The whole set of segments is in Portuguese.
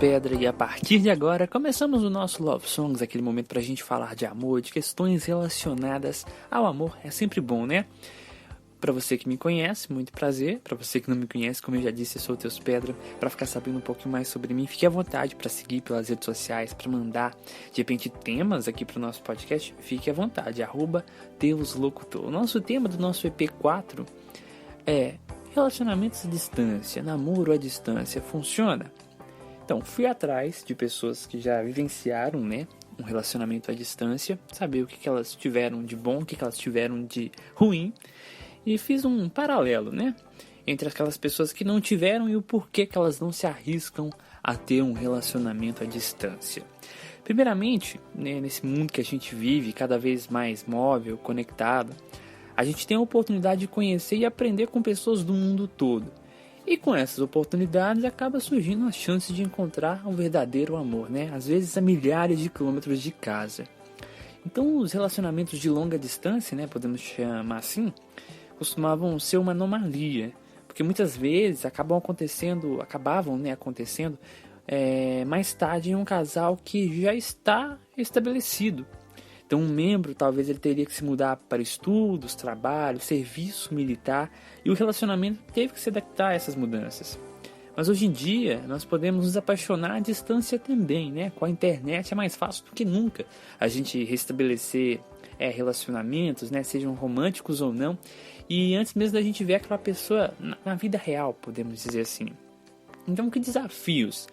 Pedra e a partir de agora começamos o nosso Love Songs, aquele momento pra gente falar de amor, de questões relacionadas ao amor. É sempre bom, né? Pra você que me conhece, muito prazer. Pra você que não me conhece, como eu já disse, eu sou o Teus Pedra. Pra ficar sabendo um pouquinho mais sobre mim, fique à vontade pra seguir pelas redes sociais, pra mandar de repente temas aqui pro nosso podcast. Fique à vontade, @TeusLocutor. O nosso tema do nosso EP4 é relacionamentos à distância, namoro à distância, funciona? Então, fui atrás de pessoas que já vivenciaram, né, um relacionamento à distância, saber o que elas tiveram de bom, o que elas tiveram de ruim, e fiz um paralelo, né, entre aquelas pessoas que não tiveram e o porquê que elas não se arriscam a ter um relacionamento à distância. Primeiramente, né, nesse mundo que a gente vive, cada vez mais móvel, conectado, a gente tem a oportunidade de conhecer e aprender com pessoas do mundo todo. E com essas oportunidades acaba surgindo a chance de encontrar um verdadeiro amor, né? Às vezes a milhares de quilômetros de casa. Então os relacionamentos de longa distância, né, podemos chamar assim, costumavam ser uma anomalia. Porque muitas vezes acabavam acontecendo mais tarde em um casal que já está estabelecido. Então um membro talvez ele teria que se mudar para estudos, trabalho, serviço militar, e o relacionamento teve que se adaptar a essas mudanças. Mas hoje em dia nós podemos nos apaixonar à distância também, né? Com a internet é mais fácil do que nunca a gente restabelecer relacionamentos, né? Sejam românticos ou não, e antes mesmo da gente ver aquela pessoa na vida real, podemos dizer assim. Então que desafios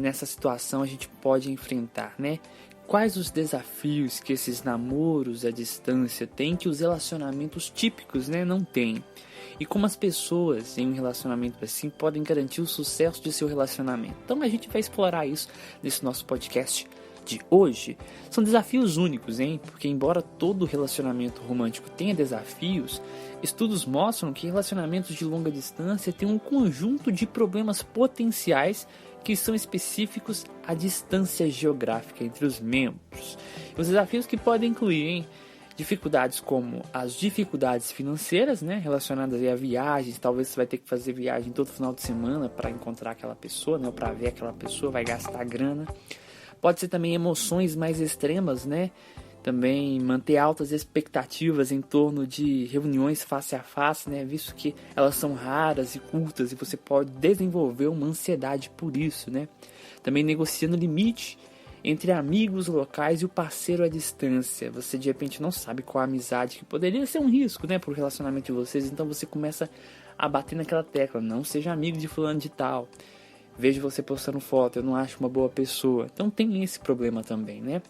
nessa situação a gente pode enfrentar, né? Quais os desafios que esses namoros à distância têm que os relacionamentos típicos, né, não têm? E como as pessoas em um relacionamento assim podem garantir o sucesso de seu relacionamento? Então a gente vai explorar isso nesse nosso podcast de hoje. São desafios únicos, hein? Porque embora todo relacionamento romântico tenha desafios, estudos mostram que relacionamentos de longa distância têm um conjunto de problemas potenciais que são específicos à distância geográfica entre os membros. Os desafios que podem incluir dificuldades como as dificuldades financeiras, né, relacionadas a viagens. Talvez você vai ter que fazer viagem todo final de semana para encontrar aquela pessoa, né, ou para ver aquela pessoa, vai gastar grana. Pode ser também emoções mais extremas, né? Também manter altas expectativas em torno de reuniões face a face, né? Visto que elas são raras e curtas e você pode desenvolver uma ansiedade por isso, né? Também negociando limite entre amigos locais e o parceiro à distância. Você de repente não sabe qual a amizade que poderia ser um risco, né, para o relacionamento de vocês. Então você começa a bater naquela tecla: não seja amigo de fulano de tal. Vejo você postando foto, eu não acho uma boa pessoa. Então tem esse problema também, né?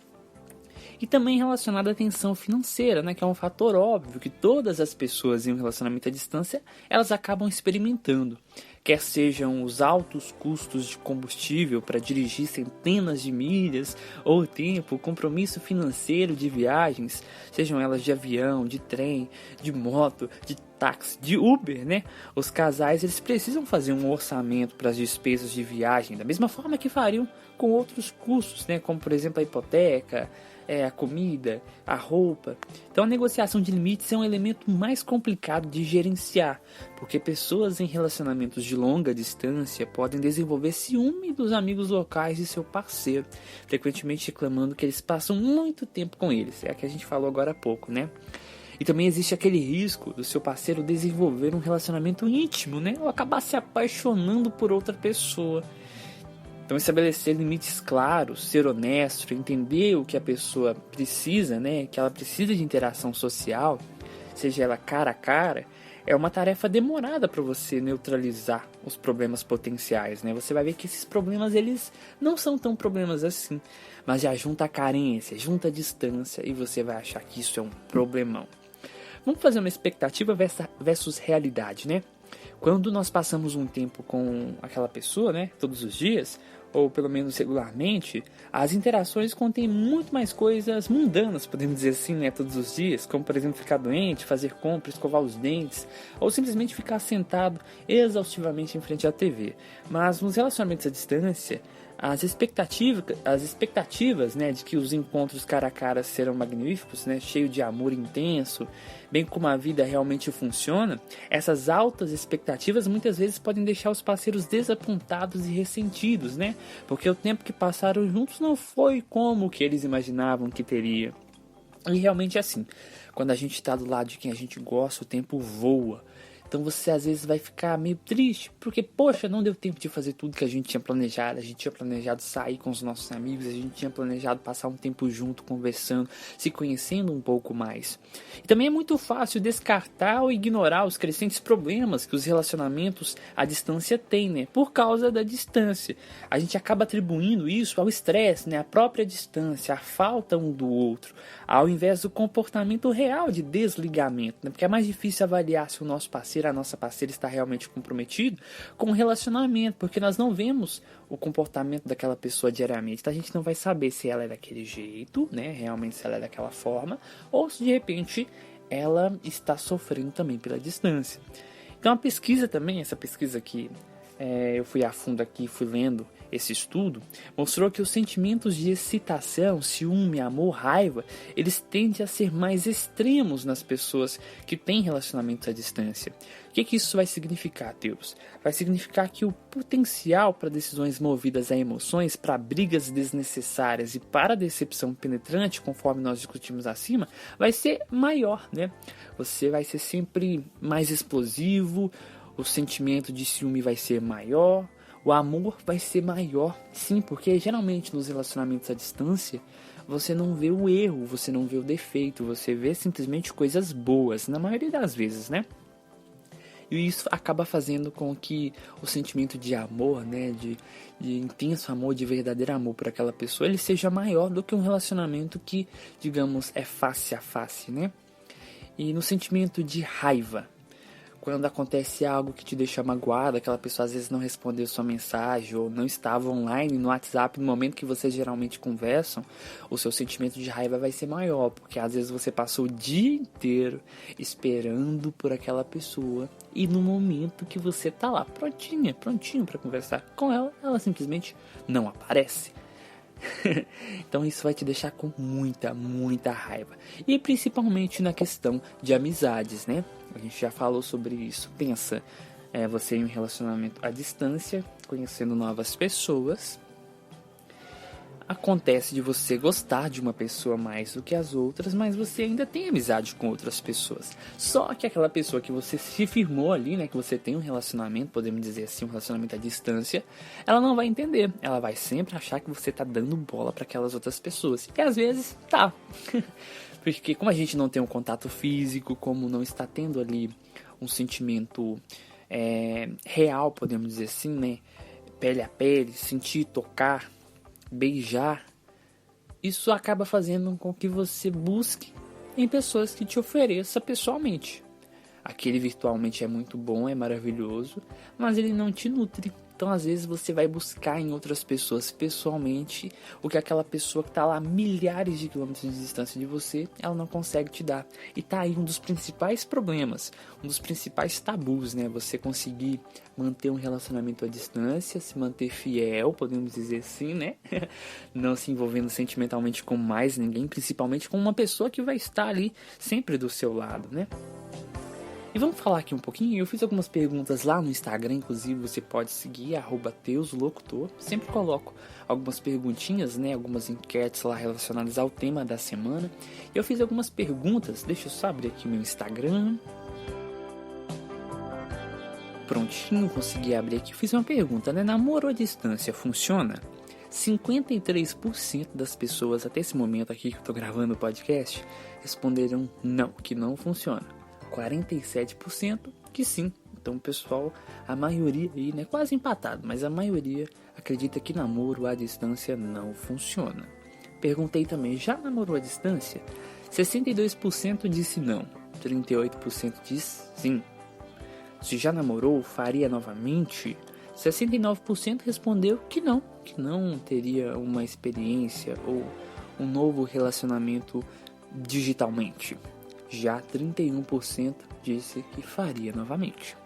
E também relacionado à tensão financeira, né, que é um fator óbvio que todas as pessoas em um relacionamento à distância elas acabam experimentando. Quer sejam os altos custos de combustível para dirigir centenas de milhas, ou o tempo, o compromisso financeiro de viagens, sejam elas de avião, de trem, de moto, de táxi, de Uber, né? Os casais eles precisam fazer um orçamento para as despesas de viagem, da mesma forma que fariam com outros custos, né, como por exemplo a hipoteca, a comida, a roupa. Então a negociação de limites é um elemento mais complicado de gerenciar, porque pessoas em relacionamentos de longa distância podem desenvolver ciúme dos amigos locais de seu parceiro, frequentemente reclamando que eles passam muito tempo com eles. É o que a gente falou agora há pouco, né? E também existe aquele risco do seu parceiro desenvolver um relacionamento íntimo, né? Ou acabar se apaixonando por outra pessoa. Então estabelecer limites claros, ser honesto, entender o que a pessoa precisa, né? Que ela precisa de interação social, seja ela cara a cara, é uma tarefa demorada para você neutralizar os problemas potenciais, né? Você vai ver que esses problemas eles não são tão problemas assim, mas já junta a carência, junta a distância e você vai achar que isso é um problemão. Vamos fazer uma expectativa versus realidade, né? Quando nós passamos um tempo com aquela pessoa, né, todos os dias, ou pelo menos regularmente, as interações contêm muito mais coisas mundanas, podemos dizer assim, né, todos os dias, como por exemplo ficar doente, fazer compras, escovar os dentes, ou simplesmente ficar sentado exaustivamente em frente à TV. Mas nos relacionamentos à distância, As expectativas, né, de que os encontros cara a cara serão magníficos, né, cheio de amor intenso, bem como a vida realmente funciona, essas altas expectativas muitas vezes podem deixar os parceiros desapontados e ressentidos, né, porque o tempo que passaram juntos não foi como que eles imaginavam que teria. E realmente é assim, quando a gente está do lado de quem a gente gosta, o tempo voa. Então você às vezes vai ficar meio triste, porque poxa, não deu tempo de fazer tudo que a gente tinha planejado. A gente tinha planejado sair com os nossos amigos, a gente tinha planejado passar um tempo junto, conversando, se conhecendo um pouco mais. E também é muito fácil descartar ou ignorar os crescentes problemas que os relacionamentos à distância têm, né? Por causa da distância. A gente acaba atribuindo isso ao estresse, né? A própria distância, a falta um do outro, ao invés do comportamento real de desligamento, né? Porque é mais difícil avaliar se o nosso parceiro, a nossa parceira está realmente comprometido com o relacionamento, porque nós não vemos o comportamento daquela pessoa diariamente, então a gente não vai saber se ela é daquele jeito, né, realmente se ela é daquela forma, ou se de repente ela está sofrendo também pela distância. Então a pesquisa também, essa pesquisa que eu fui a fundo aqui, fui lendo esse estudo, mostrou que os sentimentos de excitação, ciúme, amor, raiva, eles tendem a ser mais extremos nas pessoas que têm relacionamentos à distância. O que isso vai significar, Deus? Vai significar que o potencial para decisões movidas a emoções, para brigas desnecessárias e para decepção penetrante, conforme nós discutimos acima, vai ser maior, né? Você vai ser sempre mais explosivo, o sentimento de ciúme vai ser maior, o amor vai ser maior, sim, porque geralmente nos relacionamentos à distância, você não vê o erro, você não vê o defeito, você vê simplesmente coisas boas, na maioria das vezes, né? E isso acaba fazendo com que o sentimento de amor, né, de intenso amor, de verdadeiro amor por aquela pessoa, ele seja maior do que um relacionamento que, digamos, é face a face, né? E no sentimento de raiva, quando acontece algo que te deixa magoado, aquela pessoa às vezes não respondeu sua mensagem ou não estava online no WhatsApp no momento que vocês geralmente conversam, o seu sentimento de raiva vai ser maior, porque às vezes você passou o dia inteiro esperando por aquela pessoa e no momento que você tá lá prontinho para conversar com ela, ela simplesmente não aparece. Então isso vai te deixar com muita raiva. E principalmente na questão de amizades, né? A gente já falou sobre isso. Pensa, você em um relacionamento à distância, conhecendo novas pessoas. Acontece de você gostar de uma pessoa mais do que as outras, mas você ainda tem amizade com outras pessoas. Só que aquela pessoa que você se firmou ali, né, que você tem um relacionamento, podemos dizer assim, um relacionamento à distância, ela não vai entender. Ela vai sempre achar que você tá dando bola para aquelas outras pessoas. E às vezes tá. Porque como a gente não tem um contato físico, como não está tendo ali um sentimento real, podemos dizer assim, né, pele a pele, sentir, tocar, beijar, isso acaba fazendo com que você busque em pessoas que te ofereçam pessoalmente. Aquele virtualmente é muito bom, é maravilhoso, mas ele não te nutre. Então às vezes você vai buscar em outras pessoas pessoalmente o que aquela pessoa que está lá milhares de quilômetros de distância de você, ela não consegue te dar. E tá aí um dos principais problemas, um dos principais tabus, né? Você conseguir manter um relacionamento à distância, se manter fiel, podemos dizer assim, né? Não se envolvendo sentimentalmente com mais ninguém, principalmente com uma pessoa que vai estar ali sempre do seu lado, né? E vamos falar aqui um pouquinho, eu fiz algumas perguntas lá no Instagram, inclusive você pode seguir, @teuslocutor. Sempre coloco algumas perguntinhas, né, algumas enquetes lá relacionadas ao tema da semana. Eu fiz algumas perguntas, deixa eu só abrir aqui o meu Instagram. Prontinho, consegui abrir aqui. Fiz uma pergunta, né, namoro à distância funciona? 53% das pessoas até esse momento aqui que eu tô gravando o podcast responderam não, que não funciona. 47% que sim. Então, pessoal, a maioria aí, né, quase empatado, mas a maioria acredita que namoro à distância não funciona. Perguntei também, já namorou à distância? 62% disse não, 38% disse sim. Se já namorou, faria novamente? 69% respondeu que não teria uma experiência ou um novo relacionamento digitalmente. Já 31% disse que faria novamente.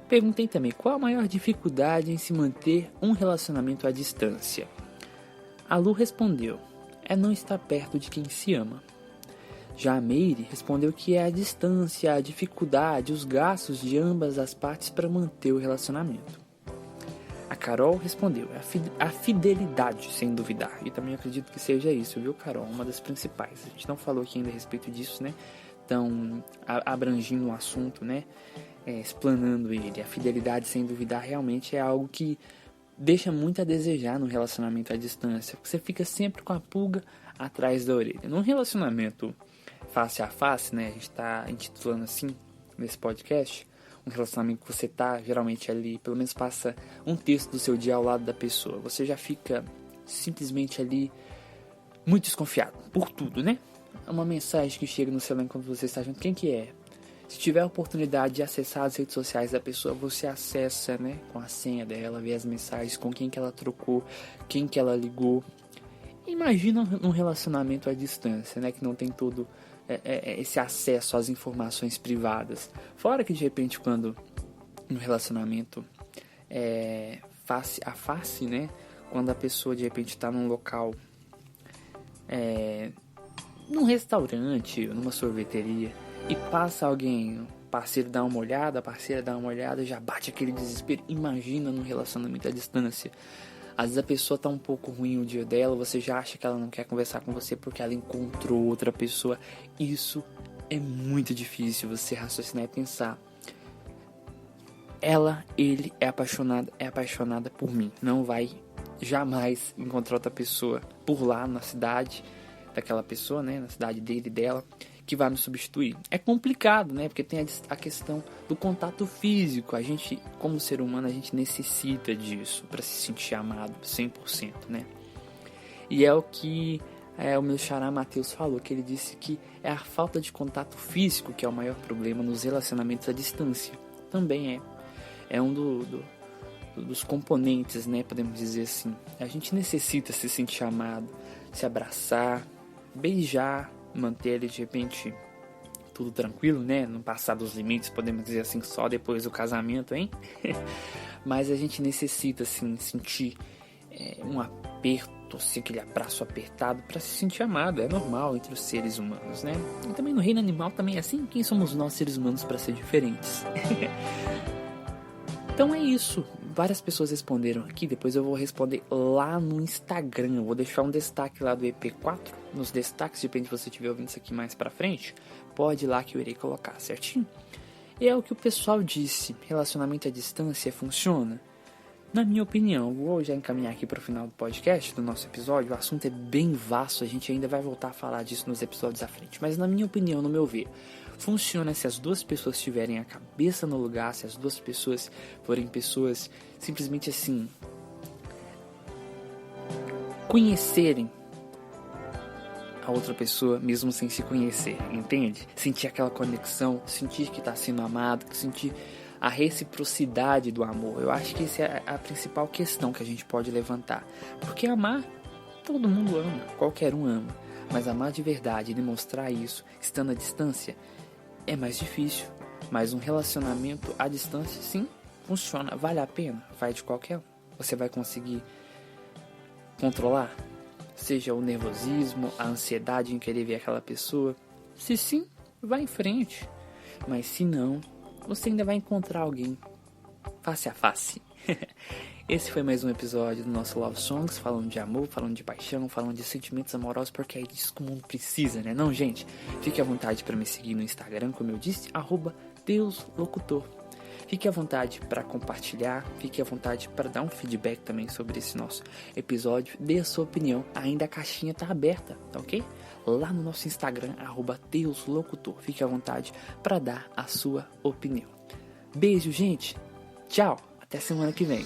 Perguntei também qual a maior dificuldade em se manter um relacionamento à distância. A Lu respondeu: é não estar perto de quem se ama. Já a Meire respondeu que é a distância, a dificuldade, os gastos de ambas as partes para manter o relacionamento. A Carol respondeu: a fidelidade, sem duvidar. E também acredito que seja isso, viu, Carol? Uma das principais. A gente não falou aqui ainda a respeito disso, né? Então, abrangindo o assunto, né? Explanando ele. A fidelidade, sem duvidar, realmente é algo que deixa muito a desejar no relacionamento à distância. Você fica sempre com a pulga atrás da orelha. Num relacionamento face a face, né? A gente está intitulando assim nesse podcast. Um relacionamento que você tá geralmente ali, pelo menos passa um terço do seu dia ao lado da pessoa. Você já fica simplesmente ali muito desconfiado por tudo, né? Uma mensagem que chega no celular enquanto você está junto, quem que é? Se tiver a oportunidade de acessar as redes sociais da pessoa, você acessa, né? Com a senha dela, vê as mensagens, com quem que ela trocou, quem que ela ligou. Imagina um relacionamento à distância, né? Que não tem todo esse acesso às informações privadas. Fora que de repente quando no relacionamento face a face, né? Quando a pessoa de repente está num local, num restaurante, numa sorveteria, e passa alguém, o parceiro dá uma olhada, a parceira dá uma olhada, já bate aquele desespero. Imagina num relacionamento à distância. Às vezes a pessoa tá um pouco ruim o dia dela, você já acha que ela não quer conversar com você porque ela encontrou outra pessoa. Isso é muito difícil, você raciocinar e pensar. Ele é apaixonada por mim. Não vai jamais encontrar outra pessoa por lá na cidade daquela pessoa, né? Na cidade dele e dela, que vai me substituir. É complicado, né? Porque tem a questão do contato físico. A gente, como ser humano, a gente necessita disso para se sentir amado 100%, né? E é o que o meu xará Matheus falou, que ele disse que é a falta de contato físico que é o maior problema nos relacionamentos à distância. Também é um dos componentes, né? Podemos dizer assim. A gente necessita se sentir amado, se abraçar, beijar, manter ele de repente tudo tranquilo, né? Não passar dos limites, podemos dizer assim, só depois do casamento, hein? Mas a gente necessita, assim, sentir um aperto, assim, aquele abraço apertado para se sentir amado. É normal entre os seres humanos, né? E também no reino animal também é assim. Quem somos nós, seres humanos, para ser diferentes? Então é isso. Várias pessoas responderam aqui. Depois eu vou responder lá no Instagram. Eu vou deixar um destaque lá do EP4. Nos destaques, de repente você estiver ouvindo isso aqui mais pra frente, pode ir lá que eu irei colocar, certinho? E é o que o pessoal disse. Relacionamento à distância funciona? Na minha opinião, vou já encaminhar aqui para o final do podcast, do nosso episódio. O assunto é bem vasto, a gente ainda vai voltar a falar disso nos episódios à frente. Mas na minha opinião, no meu ver, funciona se as duas pessoas tiverem a cabeça no lugar, se as duas pessoas forem pessoas simplesmente assim, conhecerem a outra pessoa mesmo sem se conhecer, entende? Sentir aquela conexão, sentir que está sendo amado, sentir a reciprocidade do amor. Eu acho que essa é a principal questão que a gente pode levantar. Porque amar, todo mundo ama, qualquer um ama. Mas amar de verdade e demonstrar isso, estando à distância, é mais difícil. Mas um relacionamento à distância, sim, funciona. Vale a pena? Vai de qualquer um. Você vai conseguir controlar? Seja o nervosismo, a ansiedade em querer ver aquela pessoa. Se sim, vai em frente. Mas se não, você ainda vai encontrar alguém face a face. Esse foi mais um episódio do nosso Love Songs, falando de amor, falando de paixão, falando de sentimentos amorosos, porque é disso que o mundo precisa, né? Não, gente? Fique à vontade para me seguir no Instagram, como eu disse, @DeusLocutor. Fique à vontade para compartilhar, fique à vontade para dar um feedback também sobre esse nosso episódio. Dê a sua opinião, ainda a caixinha tá aberta, tá ok? Lá no nosso Instagram, @DeusLocutor. Fique à vontade para dar a sua opinião. Beijo, gente. Tchau. Até semana que vem.